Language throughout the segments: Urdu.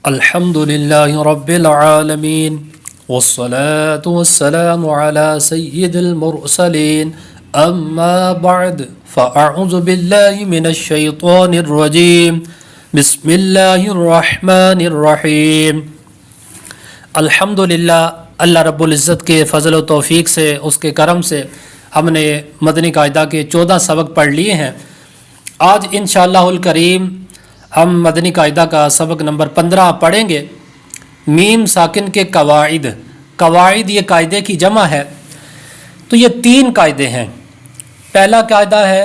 الحمد لله رب العالمين والصلاة والسلام على سيد المرسلين أما بعد فأعوذ بالله من الشيطان الرجيم بسم الله الرحمن الرحيم الحمد للہ اللہ رب العزت کے فضل و توفیق سے، اس کے کرم سے ہم نے مدنی قاعدہ کے 14 سبق پڑھ لیے ہیں۔ آج انشاءاللہ الکریم ہم مدنی قاعدہ کا سبق نمبر 15 پڑھیں گے۔ میم ساکن کے قواعد، قواعد یہ قاعدے کی جمع ہے، تو یہ 3 قاعدے ہیں۔ پہلا قاعدہ ہے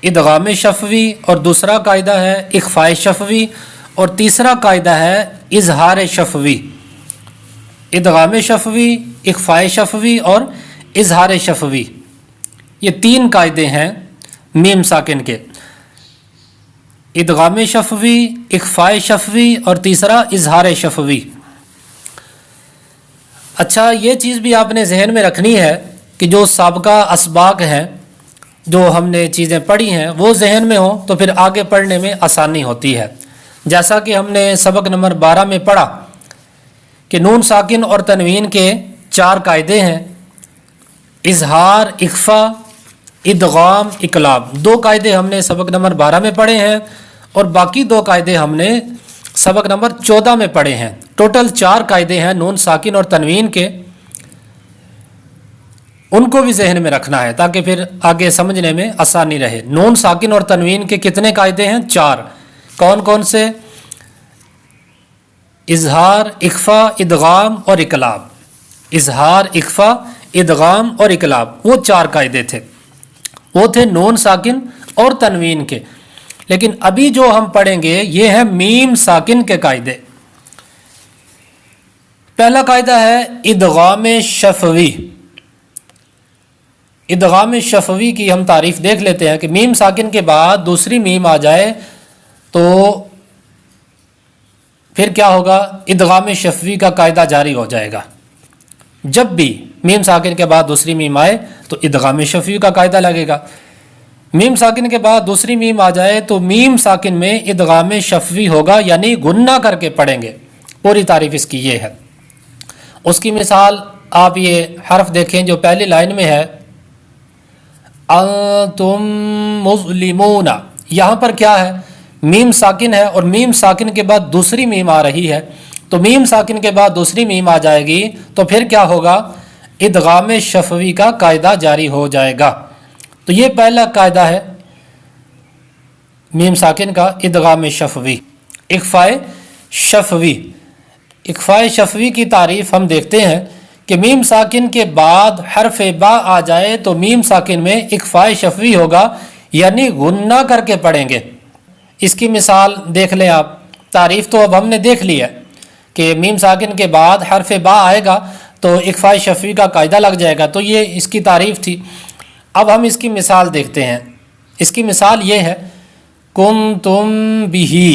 ادغام شفوی، اور دوسرا قاعدہ ہے اخفاء شفوی، اور تیسرا قاعدہ ہے اظہار شفوی۔ ادغام شفوی، اخفاء شفوی اور اظہار شفوی، یہ 3 قاعدے ہیں میم ساکن کے، ادغام شفوی، اخفاء شفوی اور تیسرا اظہار شفوی۔ اچھا، یہ چیز بھی آپ نے ذہن میں رکھنی ہے کہ جو سابقہ اسباق ہیں، جو ہم نے چیزیں پڑھی ہیں، وہ ذہن میں ہوں تو پھر آگے پڑھنے میں آسانی ہوتی ہے۔ جیسا کہ ہم نے سبق نمبر 12 میں پڑھا کہ نون ساکن اور تنوین کے 4 قاعدے ہیں: اظہار، اخفاء، ادغام، اقلاب۔ 2 قاعدے ہم نے سبق نمبر 12 میں پڑھے ہیں اور باقی 2 قاعدے ہم نے سبق نمبر 14 میں پڑھے ہیں۔ ٹوٹل 4 قاعدے ہیں نون ساکن اور تنوین کے، ان کو بھی ذہن میں رکھنا ہے تاکہ پھر آگے سمجھنے میں آسانی رہے۔ نون ساکن اور تنوین کے کتنے قاعدے ہیں؟ 4۔ کون کون سے؟ اظہار، اخفاء، ادغام اور اقلاب۔ اظہار، اخفاء، ادغام اور اقلاب، وہ 4 قاعدے تھے، وہ تھے نون ساکن اور تنوین کے۔ لیکن ابھی جو ہم پڑھیں گے یہ ہے میم ساکن کے قاعدے۔ پہلا قاعدہ ہے ادغام شفوی۔ ادغام شفوی کی ہم تعریف دیکھ لیتے ہیں کہ میم ساکن کے بعد دوسری میم آ جائے تو پھر کیا ہوگا؟ ادغام شفوی کا قاعدہ جاری ہو جائے گا۔ جب بھی میم ساکن کے بعد دوسری میم آئے تو ادغام شفوی کا قاعدہ لگے گا۔ میم ساکن کے بعد دوسری میم آ جائے تو میم ساکن میں ادغام شفوی ہوگا، یعنی غنہ کر کے پڑھیں گے۔ پوری تعریف اس کی یہ ہے۔ اس کی مثال آپ یہ حرف دیکھیں جو پہلی لائن میں ہے، انتم مظلمون۔ یہاں پر کیا ہے؟ میم ساکن ہے اور میم ساکن کے بعد دوسری میم آ رہی ہے، تو میم ساکن کے بعد دوسری میم آ جائے گی تو پھر کیا ہوگا؟ ادغام شفوی کا قاعدہ جاری ہو جائے گا۔ تو یہ پہلا قاعدہ ہے میم ساکن کا، ادغام شفوی۔ اخفاء شفوی، اخفاء شفوی کی تعریف ہم دیکھتے ہیں کہ میم ساکن کے بعد حرف با آ جائے تو میم ساکن میں اخفاء شفوی ہوگا، یعنی غنہ کر کے پڑھیں گے۔ اس کی مثال دیکھ لیں آپ۔ تعریف تو اب ہم نے دیکھ لی ہے کہ میم ساکن کے بعد حرف با آئے گا تو اخفاء شفوی کا قاعدہ لگ جائے گا، تو یہ اس کی تعریف تھی۔ اب ہم اس کی مثال دیکھتے ہیں۔ اس کی مثال یہ ہے کنتم بہی۔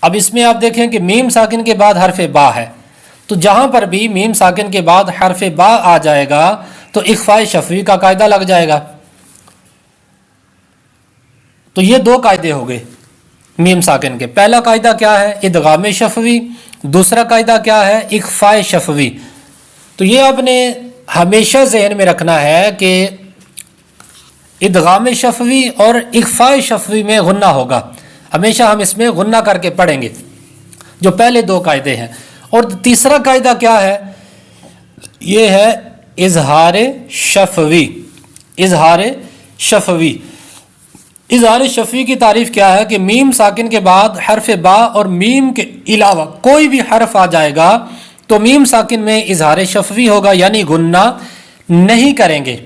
اب اس میں آپ دیکھیں کہ میم ساکن کے بعد حرف با ہے، تو جہاں پر بھی میم ساکن کے بعد حرف با آ جائے گا تو اخفاء شفوی کا قاعدہ لگ جائے گا۔ تو یہ 2 قاعدے ہو گئے میم ساکن کے۔ پہلا قاعدہ کیا ہے؟ ادغام شفوی۔ دوسرا قاعدہ کیا ہے؟ اخفاء شفوی۔ تو یہ آپ نے ہمیشہ ذہن میں رکھنا ہے کہ ادغام شفوی اور اخفاء شفوی میں غنہ ہوگا، ہمیشہ ہم اس میں غنہ کر کے پڑھیں گے، جو پہلے 2 قاعدے ہیں۔ اور تیسرا قاعدہ کیا ہے؟ یہ ہے اظہار شفوی۔ اظہار شفوی، اظہار شفوی کی تعریف کیا ہے کہ میم ساکن کے بعد حرف با اور میم کے علاوہ کوئی بھی حرف آ جائے گا تو میم ساکن میں اظہار شفوی ہوگا، یعنی غنہ نہیں کریں گے۔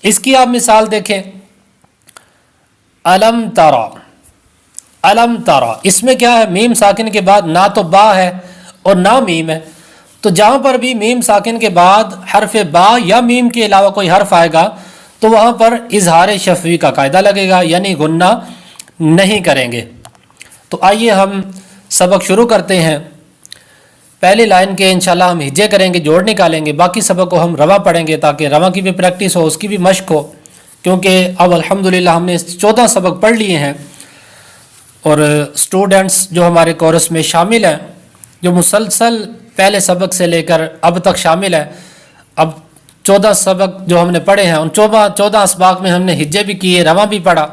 اس کی آپ مثال دیکھیں، الم ترا۔ الم ترا، اس میں کیا ہے؟ میم ساکن کے بعد نہ تو با ہے اور نہ میم ہے، تو جہاں پر بھی میم ساکن کے بعد حرف با یا میم کے علاوہ کوئی حرف آئے گا تو وہاں پر اظہار شفوی کا قاعدہ لگے گا، یعنی غنہ نہیں کریں گے۔ تو آئیے ہم سبق شروع کرتے ہیں۔ پہلی لائن کے انشاءاللہ ہم ہجے کریں گے، جوڑ نکالیں گے، باقی سبق کو ہم رواں پڑھیں گے تاکہ رواں کی بھی پریکٹس ہو، اس کی بھی مشق ہو، کیونکہ اب الحمدللہ ہم نے 14 سبق پڑھ لیے ہیں اور اسٹوڈنٹس جو ہمارے کورس میں شامل ہیں، جو مسلسل پہلے سبق سے لے کر اب تک شامل ہیں، اب 14 سبق جو ہم نے پڑھے ہیں، ان 14 اسباق میں ہم نے ہجے بھی کیے، رواں بھی پڑھا،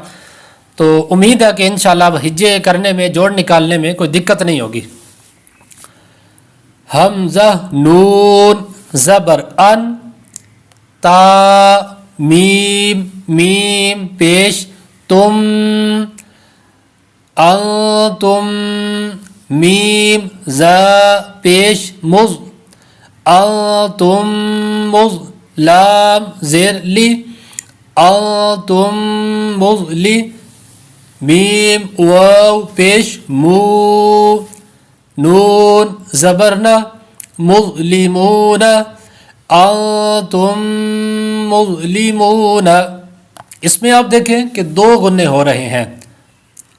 تو امید ہے کہ انشاءاللہ اب ہجے کرنے میں، جوڑ نکالنے میں کوئی دقت نہیں ہوگی۔ حمزہ نون زبر ان، تا میم میم پیش تم، انتم میم ز پیش مز، انتم مز لام زیر لی، انتم مز لی، میم واو پیش مو، نون زبرنا مظلمون، انتم مظلمون۔ اس میں آپ دیکھیں کہ 2 غنّے ہو رہے ہیں،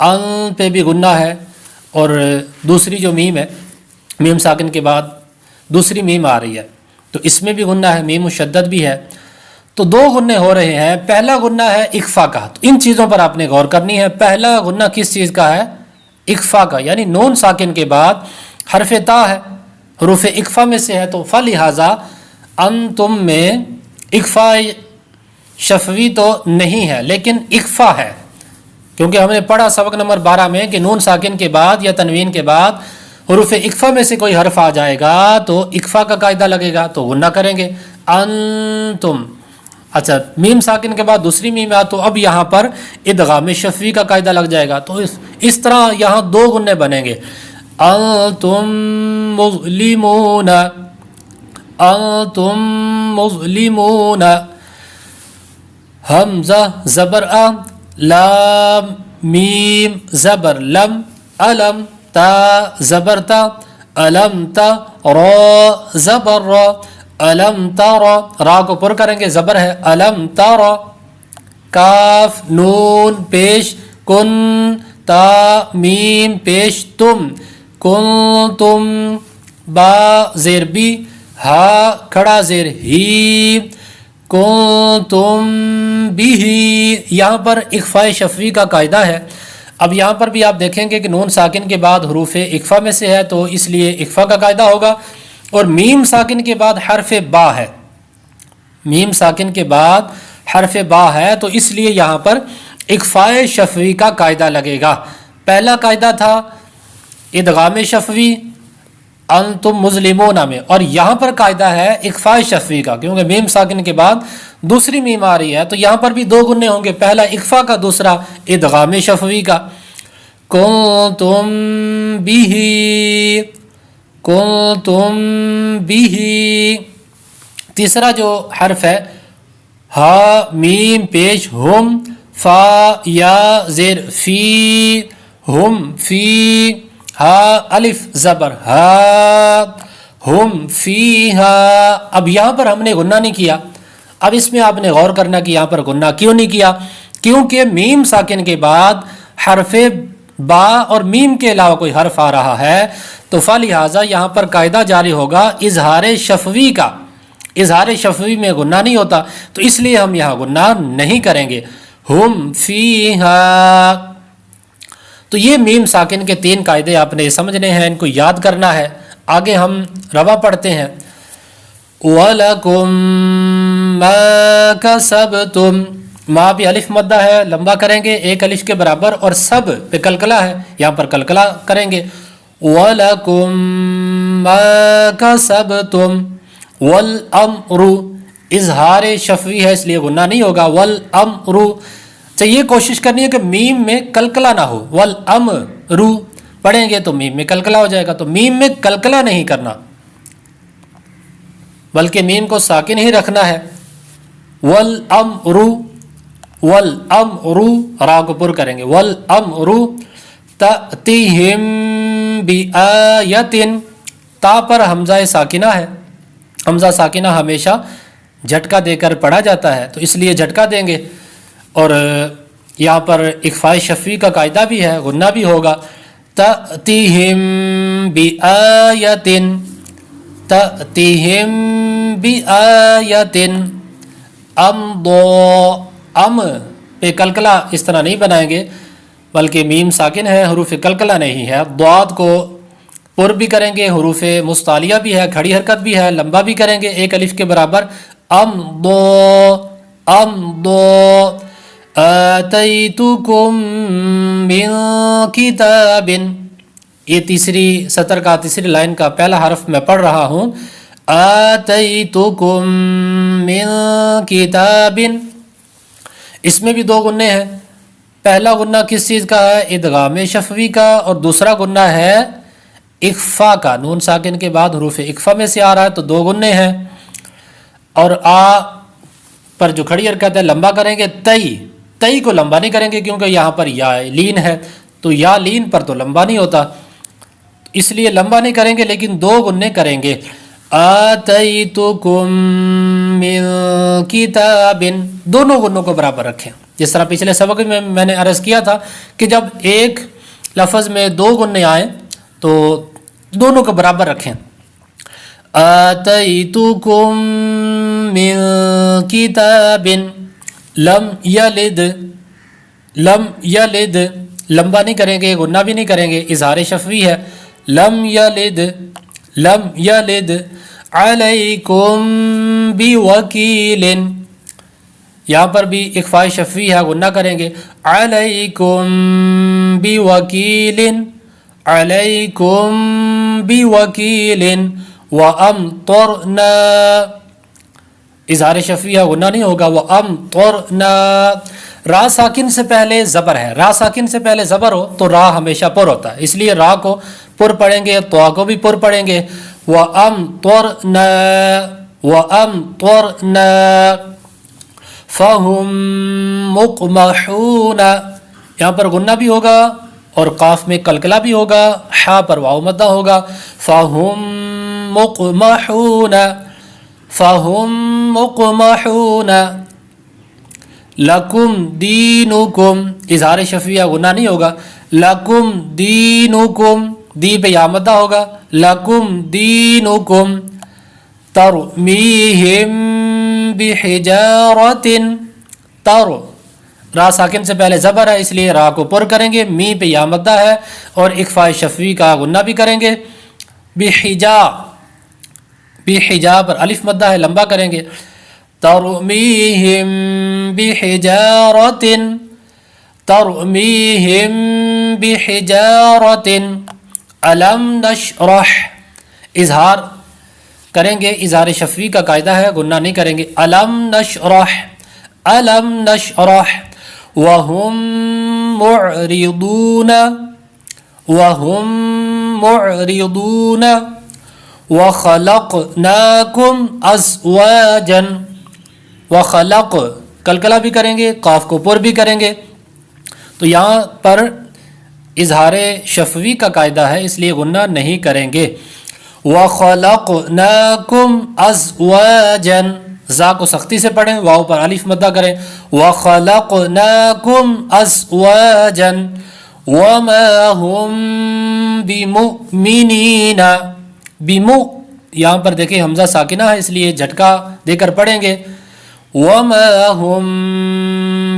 ان پہ بھی غنّہ ہے، اور دوسری جو میم ہے، میم ساکن کے بعد دوسری میم آ رہی ہے، تو اس میں بھی غنّہ ہے، میم مشدد بھی ہے، تو 2 غنّے ہو رہے ہیں۔ پہلا غنّہ ہے اخفا کا، تو ان چیزوں پر آپ نے غور کرنی ہے۔ پہلا غنّہ کس چیز کا ہے؟ اخفا کا، یعنی نون ساکن کے بعد حرف تا ہے، حروف اخفا میں سے ہے، تو فلہذا انتم میں اخفا شفوی تو نہیں ہے لیکن اخفا ہے، کیونکہ ہم نے پڑھا سبق نمبر 12 میں کہ نون ساکن کے بعد یا تنوین کے بعد حروف اخفا میں سے کوئی حرف آ جائے گا تو اخفا کا قاعدہ لگے گا، تو غنّہ کریں گے انتم۔ اچھا، میم ساکن کے بعد دوسری میم آ، تو اب یہاں پر ادغام شفوی کا قاعدہ لگ جائے گا، تو اس طرح یہاں 2 غنّے بنیں گے، انتم مظلمون، انتم مظلمون۔ حمزہ زبر ا، لام میم زبر لم، علم تا زبر تا، علم تا، را زبر را، علم تارا، را کو پر کریں گے، زبر ہے، علم تارا، کاف نون پیش کن، تا میم پیش تم، کن تم، با زیر بی، ہا کھڑا زیر ہی، کنتم بھی، یہاں پر اخفاء شفوی کا قاعدہ ہے۔ اب یہاں پر بھی آپ دیکھیں گے کہ نون ساکن کے بعد حروف اخفا میں سے ہے، تو اس لیے اخفا کا قاعدہ ہوگا، اور میم ساکن کے بعد حرف با ہے، میم ساکن کے بعد حرف با ہے، تو اس لیے یہاں پر اخفاء شفوی کا قاعدہ لگے گا۔ پہلا قاعدہ تھا ادغام شفوی انتم مظلمون میں، اور یہاں پر قاعدہ ہے اخفاء شفوی کا، کیونکہ میم ساکن کے بعد دوسری میم آ رہی ہے، تو یہاں پر بھی 2 غنّے ہوں گے، پہلا اخفاء کا، دوسرا ادغام شفوی کا۔ کنتم بھی، کنتم بھی۔ تیسرا جو حرف ہے ہا میم پیش ہم، فا یا زیر فی، ہم فی، ہا الف زبر ہا، ہم فی ہا۔ اب یہاں پر ہم نے غنّہ نہیں کیا، اب اس میں آپ نے غور کرنا کہ یہاں پر غنّہ کیوں نہیں کیا، کیونکہ میم ساکن کے بعد حرف با اور میم کے علاوہ کوئی حرف آ رہا ہے، تو فلہذا یہاں پر قاعدہ جاری ہوگا اظہار شفوی کا، اظہار شفوی میں غنّہ نہیں ہوتا، تو اس لیے ہم یہاں غنّہ نہیں کریں گے، ہم فیہا۔ تو یہ میم ساکن کے 3 قاعدے آپ نے سمجھنے ہیں، ان کو یاد کرنا ہے۔ آگے ہم رواں پڑھتے ہیں، وَلَكُمْ مَا كَسَبْتُمْ، ماں بھی الف مدہ ہے، لمبا کریں گے 1 الف کے برابر، اور سب پہ کلکلا ہے، یہاں پر کلکلا کریں گے، وَلَكُمْ مَا كَسَبْتُمْ، وَالْأَمْرُ اظہار شفوی ہے اس لیے غنّہ نہیں ہوگا، وَالْأَمْرُ۔ یہ کوشش کرنی ہے کہ میم میں کلکلا نہ ہو، وَالْأَمْرُ پڑھیں گے تو میم میں کلکلا ہو جائے گا، تو میم میں کلکلا نہیں کرنا بلکہ میم کو ساکن ہی رکھنا ہے، وَالْأَمْرُ، وَالْأَمْرُ، را کو پر کریں گے، وَالْأَمْرُ تَأْتِهِمْ بِآیَةٍ، تا پر حمزہ ساکنہ ہے، حمزہ ساکنہ ہمیشہ جھٹکا دے کر پڑھا جاتا ہے، تو اس لیے جھٹکا دیں گے، اور یہاں پر اخفاء شفوی کا قاعدہ بھی ہے، غنّہ بھی ہوگا، تَأْتِهِمْ بِآیَةٍ، تَأْتِهِمْ بِآیَةٍ، ام دو، ام پہ کلکلا اس طرح نہیں بنائیں گے، بلکہ میم ساکن ہے، حروف قلقلہ نہیں ہے. ضاد کو پر بھی کریں گے، حروف مستعلیہ بھی ہے، کھڑی حرکت بھی ہے، لمبا بھی کریں گے ایک الف کے برابر. امضوا آتیتکم من کتاب، یہ تیسری سطر کا تیسری لائن کا پہلا حرف میں پڑھ رہا ہوں. آتیتکم من کتاب، اس میں بھی دو غنے ہیں. پہلا غنہ کس چیز کا ہے؟ ادغام شفوی کا، اور دوسرا غنہ ہے اخفا کا. نون ساکن کے بعد حروف اخفا میں سے آ رہا ہے تو دو غنے ہیں. اور آ پر جو کھڑی حرکت ہے لمبا کریں گے. تئی کو لمبا نہیں کریں گے کیونکہ یہاں پر یا لین ہے، تو یا لین پر تو لمبا نہیں ہوتا، اس لیے لمبا نہیں کریں گے لیکن دو غنے کریں گے. آتیتکم من کتاب، دونوں غنوں کو برابر رکھیں. جس طرح پچھلے سبق میں نے عرض کیا تھا کہ جب ایک لفظ میں دو غنے آئیں تو دونوں کو برابر رکھیں. آتیتکم من کتاب لم یلد، لمبا نہیں کریں گے، غنہ بھی نہیں کریں گے، اظہار شفوی ہے. لم یلد علیکم بوکیل، یہاں پر بھی اخفاء شفوی ہے، غنہ کریں گے. علیکم بوکیل، علیکم بوکیل. وامطرنا، اظہار شفوی ہے، غنہ نہیں ہوگا. وامطرنا، را ساکن سے پہلے زبر ہے، را ساکن سے پہلے زبر ہو تو را ہمیشہ پر ہوتا ہے، اس لیے را کو پر پڑھیں گے، طا کو بھی پر پڑھیں گے. وامطرنا وامطرنا فہم مقمحون، یہاں پر غنہ بھی ہوگا اور قاف میں قلقلہ بھی ہوگا، حا پر واو مدہ ہوگا. فہم مقمحون، فہم مقمحون. لکم دینکم، اظہار شفویہ غنہ نہیں ہوگا. لکم دینکم، دی پہ یا مدہ ہوگا. لکم دینکم. ترمیہم بحجارت، را ساکن سے پہلے زبر ہے اس لیے را کو پر کریں گے، می پہ یا مدہ ہے اور اخفاء شفوی کا غنہ بھی کریں گے. بحجا پر الف مدہ ہے، لمبا کریں گے. ترمیہم بحجارت، ترمیہم بحجارت. الم نشرح، اظہار کریں گے، اظہار شفوی کا قاعدہ ہے، غنہ نہیں کریں گے. الم نشرح، الم نشرح. وہم معرضون، وہم معرضون. وخلقناکم ازواجا، وخلق قلقلہ بھی کریں گے، قاف کو پر بھی کریں گے. تو یہاں پر اظہار شفوی کا قاعدہ ہے اس لیے غنہ نہیں کریں گے. وَخَلَقْنَاكُمْ أَزْوَاجًا، زا کو سختی سے پڑھیں، واو پر الف مدہ کریں. وَخَلَقْنَاكُمْ أَزْوَاجًا وَمَا هُمْ بِمُؤْمِنِينَ. یہاں پر دیکھیں حمزہ ساکنہ ہے اس لیے جھٹکا دے کر پڑھیں گے. وَمَا هُمْ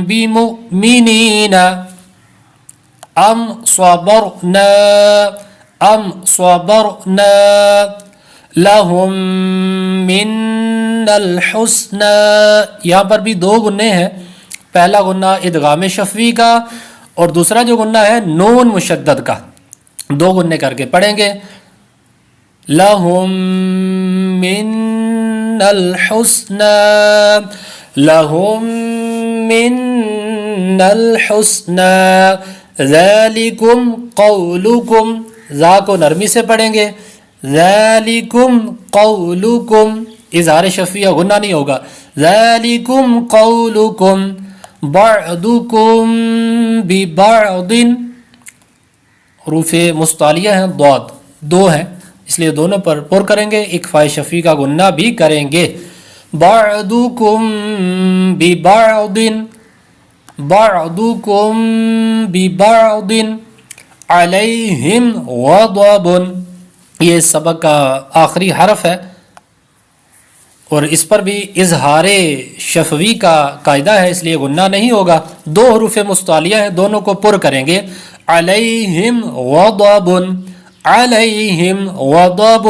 بِمُؤْمِنِينَ. ام صبرنا، ام صبرنا لہم من الحسنى، یہاں پر بھی دو غنے ہیں، پہلا غنہ ادغام شفوی کا اور دوسرا جو غنہ ہے نون مشدد کا، دو غنے کر کے پڑھیں گے. لہم من الحسنى، لہم من الحسنى. ذالکم قولکم، ذا کو نرمی سے پڑھیں گے. ذالکم قولکم، اظہار شفویہ غنہ نہیں ہوگا. ذالکم قولکم. بعضکم ببعض، حروف مستعلیہ ہیں، ضاد دو ہیں اس لیے دونوں پر کریں گے، اخفاء شفوی کا غنہ بھی کریں گے. بعضکم ببعض، بعضکم ببعض علیہم غضب. یہ سبق کا آخری حرف ہے. اور اس پر بھی اظہار شفوی کا قاعدہ ہے، اس لیے غنہ نہیں ہوگا. دو حروف مستعلیہ ہیں، دونوں کو پر کریں گے. علیہم غضب، علیہم غضب.